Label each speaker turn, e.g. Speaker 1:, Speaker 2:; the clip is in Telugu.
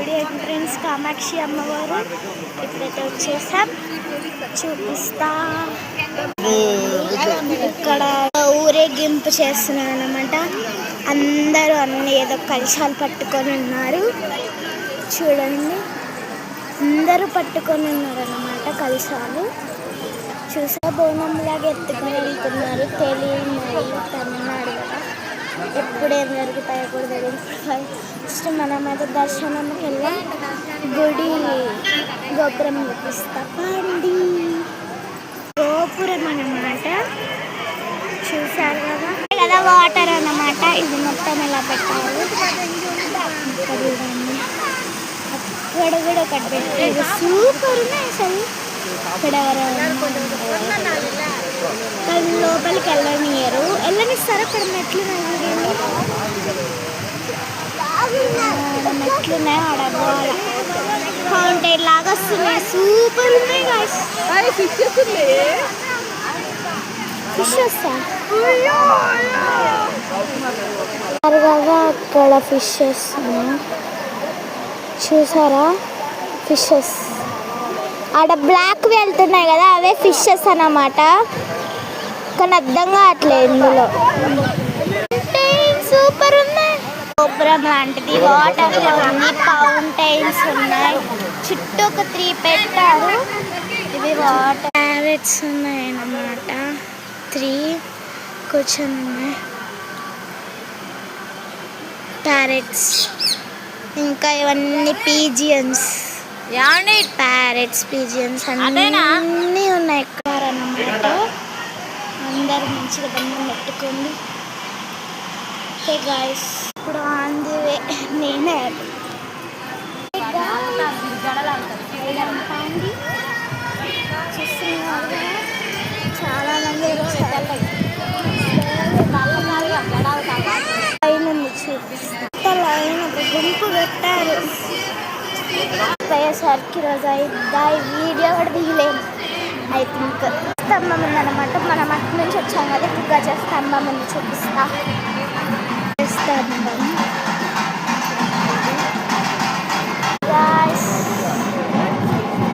Speaker 1: గుడి ఎంట్రన్స్ కామాక్షి అమ్మవారు. ఇప్పుడైతే వచ్చేసాం, చూపిస్తా. ఇక్కడ ఊరేగింపు చేస్తున్నారు అన్నమాట. అందరూ అన్ని ఏదో కలశాలు పట్టుకొని ఉన్నారు. చూడండి, అందరూ పట్టుకొని ఉన్నారు అన్నమాట కలశాలు. చూసా బోనంలాగా ఎత్తుకొని వెళ్తున్నారు. తెలియదు తమిళనాడు కదా, ఎప్పుడేం జరుగుతాయో కూడా తెలియదు. ఫస్ట్ మనమైతే దర్శనంకి వెళ్ళాం. గుడి గోపురం చూపిస్తా పండి. గోపురం అన్నమాట, చూసారు కదా. కదా వాటర్ అన్నమాట. ఇది మొత్తం ఇలా పెట్టారు. అక్కడ కూడా ఒకటి పెట్టారు. సూపర్ ఉన్నాయి అసలు. ఇక్కడ లోపలికి వెళ్ళనిస్తారు. అక్కడ మెట్లున్నాయి. ఆడ ఫౌంటైన్ లాగా వస్తున్నాయి. సూపర్ ఉన్నాయి గాయ్స్. ఫిషెస్ కదా, అక్కడ ఫిషెస్ చూసారా? ఫిషెస్ ఆడ బ్లాక్ వెళ్తున్నాయి కదా, అవే ఫిషెస్ అన్నమాట. కానీ అర్థం కావట్లేదు ఇందులో. సూపర్ ఉన్నాయి. గోపురం లాంటిది, వాటర్ ఉంది, ఫౌంటైన్స్ ఉన్నాయి. చుట్టూ ఒక 3 పెట్టారు. ఇవి వాటర్ ప్యారెట్స్ ఉన్నాయి అన్నమాట. 3 కూర్చొని ఉన్నాయి ప్యారెట్స్. ఇంకా ఇవన్నీ పీజియన్స్. ప్యారెట్స్, పీజియన్స్ అన్నీ ఉన్నాయి ఇక్కడ అన్నమాట. అందరు మంచిగా దండం పెట్టుకోండి. ఓకే గాయస్, ఇప్పుడు ఆన్ ది వే. నేనే చూస్తున్నారు, చాలా మంది లైన్ ఉంది. చూపిస్తా. లైన్ ఒక గుంపు పెట్టారు. పోయేసరికి రోజు అయిద్దా వీడియో కూడా దిగలేము. ఐ థింక్ స్తంభం ఉందన్నమాట. మనం అటు నుంచి వచ్చాం కదా, ఇప్పుడు గజ స్తంభం ఉంది, చూపిస్తా.